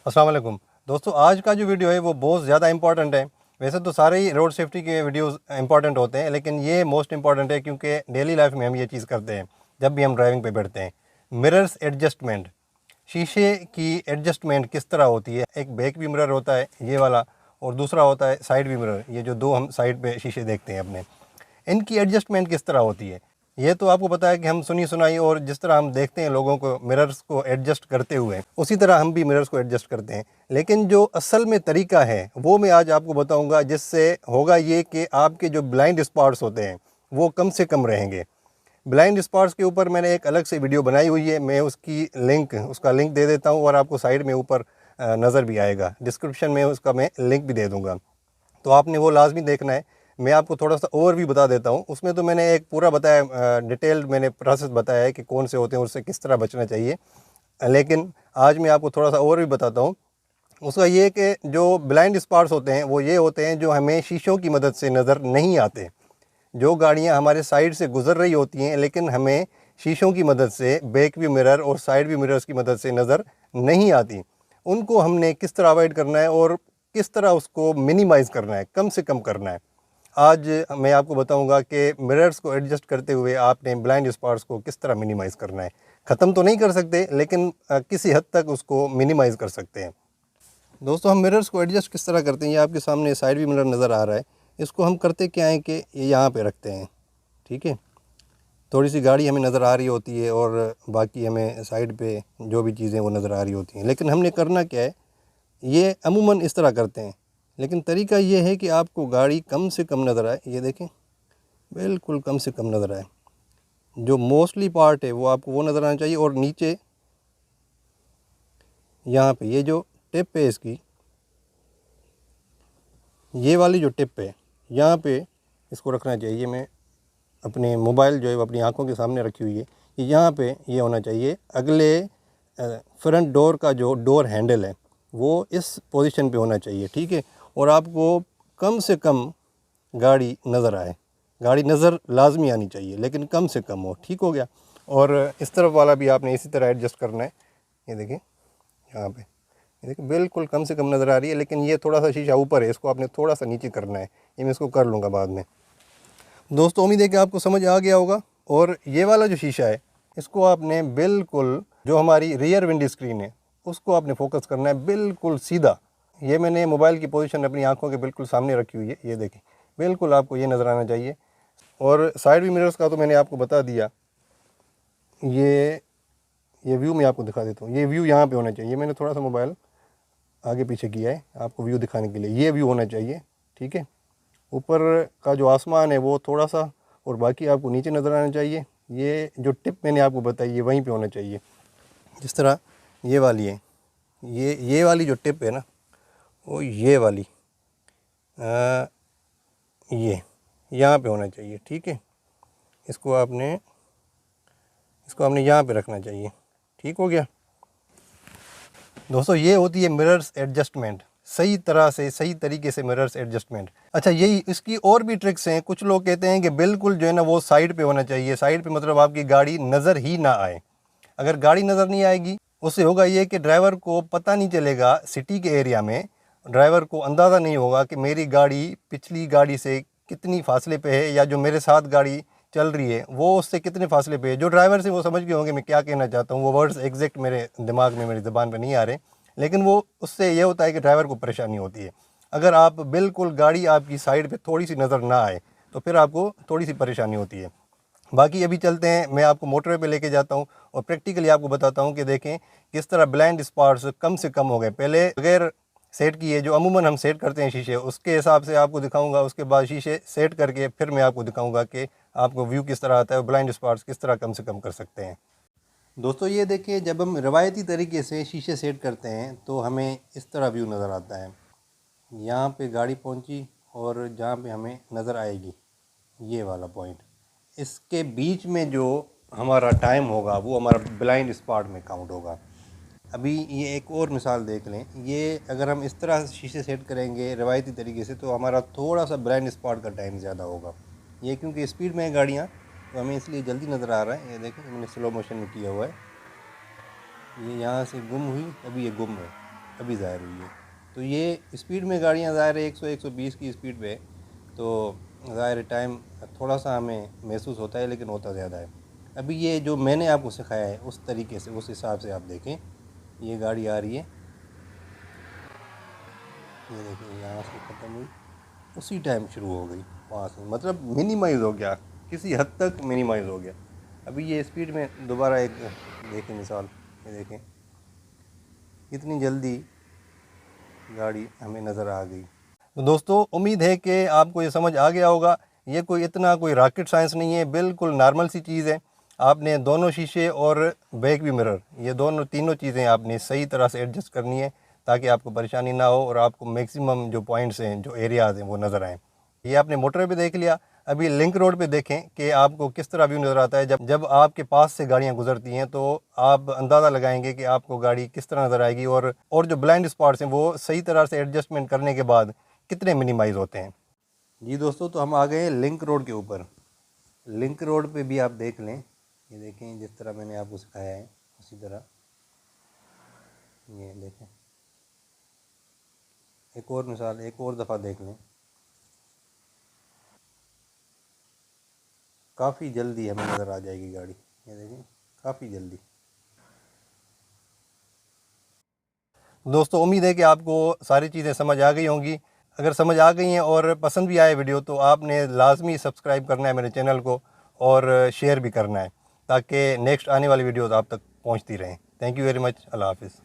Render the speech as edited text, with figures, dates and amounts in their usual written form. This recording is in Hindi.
अस्सलाम वालेकुम दोस्तों, आज का जो वीडियो है वो बहुत ज़्यादा इंपॉर्टेंट है। वैसे तो सारे ही रोड सेफ्टी के वीडियोस इंपॉर्टेंट होते हैं, लेकिन ये मोस्ट इंपॉर्टेंट है क्योंकि डेली लाइफ में हम ये चीज़ करते हैं जब भी हम ड्राइविंग पे बैठते हैं। मिरर्स एडजस्टमेंट, शीशे की एडजस्टमेंट किस तरह होती है। एक बैक भी मिरर होता है ये वाला, और दूसरा होता है साइड भी मिरर, ये जो दो हम साइड पे शीशे देखते हैं अपने, इनकी एडजस्टमेंट किस तरह होती है। ये तो आपको पता है कि हम सुनी सुनाई और जिस तरह हम देखते हैं लोगों को मिरर्स को एडजस्ट करते हुए, उसी तरह हम भी मिरर्स को एडजस्ट करते हैं। लेकिन जो असल में तरीका है वो मैं आज आपको बताऊंगा, जिससे होगा ये कि आपके जो ब्लाइंड स्पॉट्स होते हैं वो कम से कम रहेंगे। ब्लाइंड स्पॉट्स के ऊपर मैंने एक अलग से वीडियो बनाई हुई है, मैं उसका लिंक दे देता हूँ, और आपको साइड में ऊपर नज़र भी आएगा, डिस्क्रिप्शन में उसका मैं लिंक भी दे दूँगा, तो आपने वो लाजमी देखना है। मैं आपको थोड़ा सा और भी बता देता हूँ, उसमें तो मैंने एक पूरा बताया, डिटेल्ड मैंने प्रोसेस बताया है कि कौन से होते हैं, उससे किस तरह बचना चाहिए। लेकिन आज मैं आपको थोड़ा सा और भी बताता हूँ। उसका ये कि जो ब्लाइंड स्पॉट्स होते हैं वो ये होते हैं जो हमें शीशों की मदद से नज़र नहीं आते। जो गाड़ियाँ हमारे साइड से गुज़र रही होती हैं लेकिन हमें शीशों की मदद से, बैक व्यू मिरर और साइड व्यू मिरर्स की मदद से नज़र नहीं आती, उनको हमने किस तरह अवॉइड करना है और किस तरह उसको मिनिमाइज़ करना है, कम से कम करना है। आज मैं आपको बताऊंगा कि मिरर्स को एडजस्ट करते हुए आपने ब्लाइंड स्पॉट्स को किस तरह मिनिमाइज़ करना है। ख़त्म तो नहीं कर सकते, लेकिन किसी हद तक उसको मिनिमाइज़ कर सकते हैं। दोस्तों, हम मिरर्स को एडजस्ट किस तरह करते हैं, ये आपके सामने साइड व्यू मिरर नज़र आ रहा है। इसको हम करते क्या है कि ये यहाँ पे रखते हैं, ठीक है। थोड़ी सी गाड़ी हमें नज़र आ रही होती है और बाकी हमें साइड पे जो भी चीज़ें वो नज़र आ रही होती हैं, लेकिन हमने करना क्या है, ये अमूमन इस तरह करते हैं। लेकिन तरीका ये है कि आपको गाड़ी कम से कम नज़र आए। ये देखें, बिल्कुल कम से कम नज़र आए। जो मोस्टली पार्ट है वो आपको वो नज़र आना चाहिए, और नीचे यहाँ पे ये जो टिप है इसकी, ये वाली जो टिप है यहाँ पे इसको रखना चाहिए। मैं अपने मोबाइल जो है अपनी आंखों के सामने रखी हुई है, कि यहाँ पे ये होना चाहिए। अगले फ्रंट डोर का जो डोर हैंडल है वो इस पोजीशन पे होना चाहिए, ठीक है। और आपको कम से कम गाड़ी नज़र आए, गाड़ी नज़र लाजमी आनी चाहिए, लेकिन कम से कम हो, ठीक हो गया। और इस तरफ वाला भी आपने इसी तरह एडजस्ट करना है। ये देखिए यहाँ पे, ये देखिए बिल्कुल कम से कम नज़र आ रही है, लेकिन ये थोड़ा सा शीशा ऊपर है, इसको आपने थोड़ा सा नीचे करना है। ये मैं इसको कर लूँगा बाद में। दोस्तों, उम्मीद है कि आपको समझ आ गया होगा। और ये वाला जो शीशा है इसको आपने बिल्कुल, जो हमारी रियर विंड स्क्रीन है उसको आपने फोकस करना है बिल्कुल सीधा। ये मैंने मोबाइल की पोजीशन अपनी आंखों के बिल्कुल सामने रखी हुई है, ये देखें, बिल्कुल आपको ये नज़र आना चाहिए। और साइड व्यू मिरर्स का तो मैंने आपको बता दिया। ये व्यू मैं आपको दिखा देता हूँ। ये व्यू यहाँ पे होना चाहिए, मैंने थोड़ा सा मोबाइल आगे पीछे किया है आपको व्यू दिखाने के लिए। ये व्यू होना चाहिए, ठीक है। ऊपर का जो आसमान है वो थोड़ा सा, और बाकी आपको नीचे नज़र आना चाहिए। ये जो टिप मैंने आपको बताई ये वहीं पे होना चाहिए, जिस तरह ये वाली है। ये वाली जो टिप है ना, वो ये वाली ये यहाँ पे होना चाहिए, ठीक है। इसको आपने यहाँ पे रखना चाहिए, ठीक हो गया। दोस्तों, ये होती है मिरर्स एडजस्टमेंट, सही तरह से, सही तरीके से मिरर्स एडजस्टमेंट। अच्छा, यही इसकी और भी ट्रिक्स हैं। कुछ लोग कहते हैं कि बिल्कुल जो है ना वो साइड पे होना चाहिए। साइड पे मतलब आपकी गाड़ी नज़र ही ना आए। अगर गाड़ी नज़र नहीं आएगी उससे होगा ये कि ड्राइवर को पता नहीं चलेगा, सिटी के एरिया में ड्राइवर को अंदाज़ा नहीं होगा कि मेरी गाड़ी पिछली गाड़ी से कितनी फासले पे है, या जो मेरे साथ गाड़ी चल रही है वो उससे कितने फासले पे है। जो ड्राइवर से वो समझ गए होंगे मैं क्या कहना चाहता हूँ, वो वर्ड्स एग्जैक्ट मेरे दिमाग में, मेरी ज़बान पे नहीं आ रहे, लेकिन वो उससे ये होता है कि ड्राइवर को परेशानी होती है। अगर आप बिल्कुल गाड़ी आपकी साइड पे थोड़ी सी नज़र ना आए तो फिर आपको थोड़ी सी परेशानी होती है। बाकी अभी चलते हैं, मैं आपको मोटरवे पे लेके जाता हूँ और प्रैक्टिकली आपको बताता हूँ कि देखें किस तरह ब्लाइंड स्पॉट्स कम से कम हो गए। पहले बगैर सेट किए, जो अमूमन हम सेट करते हैं शीशे, उसके हिसाब से आपको दिखाऊंगा। उसके बाद शीशे सेट करके फिर मैं आपको दिखाऊंगा कि आपको व्यू किस तरह आता है और ब्लाइंड स्पॉट्स किस तरह कम से कम कर सकते हैं। दोस्तों, ये देखिए, जब हम रवायती तरीके से शीशे सेट करते हैं तो हमें इस तरह व्यू नज़र आता है। यहाँ पे गाड़ी पहुँची और जहाँ पे हमें नज़र आएगी ये वाला पॉइंट, इसके बीच में जो हमारा टाइम होगा वो हमारा ब्लाइंड स्पॉट में काउंट होगा। अभी ये एक और मिसाल देख लें। ये अगर हम इस तरह शीशे सेट करेंगे रवायती तरीके से तो हमारा थोड़ा सा ब्लाइंड स्पॉट का टाइम ज़्यादा होगा। ये क्योंकि स्पीड में है गाड़ियाँ तो हमें इसलिए जल्दी नज़र आ रहा है। ये देखें, मैंने स्लो मोशन में किया हुआ है। ये यहाँ से गुम हुई, अभी ये गुम है। अभी ज़ाहिर हुई है। तो ये स्पीड में गाड़ियाँ ज़ाहिर है 100-120 की स्पीड पे, तो ज़ाहिर टाइम थोड़ा सा हमें महसूस होता है, लेकिन होता ज़्यादा है। अभी ये जो मैंने आपको सिखाया है उस तरीके से, उस हिसाब से आप देखें, ये गाड़ी आ रही है, ये देखिए यहाँ से ख़त्म हुई, उसी टाइम शुरू हो गई वहाँ से, मतलब मिनिमाइज़ हो गया, किसी हद तक मिनिमाइज़ हो गया। अभी ये स्पीड में दोबारा एक देखें मिसाल, ये देखें कितनी जल्दी गाड़ी हमें नज़र आ गई। तो दोस्तों उम्मीद है कि आपको ये समझ आ गया होगा। ये कोई इतना कोई रॉकेट साइंस नहीं है, बिल्कुल नॉर्मल सी चीज़ है। आपने दोनों शीशे और बैक व्यू मिरर, ये दोनों तीनों चीज़ें आपने सही तरह से एडजस्ट करनी है, ताकि आपको परेशानी ना हो और आपको मैक्सिमम जो पॉइंट्स हैं, जो एरियाज़ हैं, वो नज़र आएँ। ये आपने मोटर पे देख लिया। अभी लिंक रोड पे देखें कि आपको किस तरह व्यू नज़र आता है। जब जब आपके पास से गाड़ियाँ गुजरती हैं, तो आप अंदाज़ा लगाएंगे कि आपको गाड़ी किस तरह नज़र आएगी, और जो ब्लाइंड स्पॉट्स हैं वो सही तरह से एडजस्टमेंट करने के बाद कितने मिनिमाइज़ होते हैं। जी दोस्तों, तो हम आ गए लिंक रोड के ऊपर। लिंक रोड पे भी आप देख लें, ये देखें जिस तरह मैंने आपको सिखाया है उसी तरह, ये देखें। एक और मिसाल, एक और दफ़ा देख लें, काफ़ी जल्दी हमें नज़र आ जाएगी गाड़ी, ये देखें काफ़ी जल्दी। दोस्तों उम्मीद है कि आपको सारी चीज़ें समझ आ गई होंगी। अगर समझ आ गई हैं और पसंद भी आए वीडियो, तो आपने लाजमी सब्सक्राइब करना है मेरे चैनल को, और शेयर भी करना है, ताकि नेक्स्ट आने वाली वीडियोज़ आप तक पहुंचती रहें। Thank you very much. अल्लाह हाफ़िज़।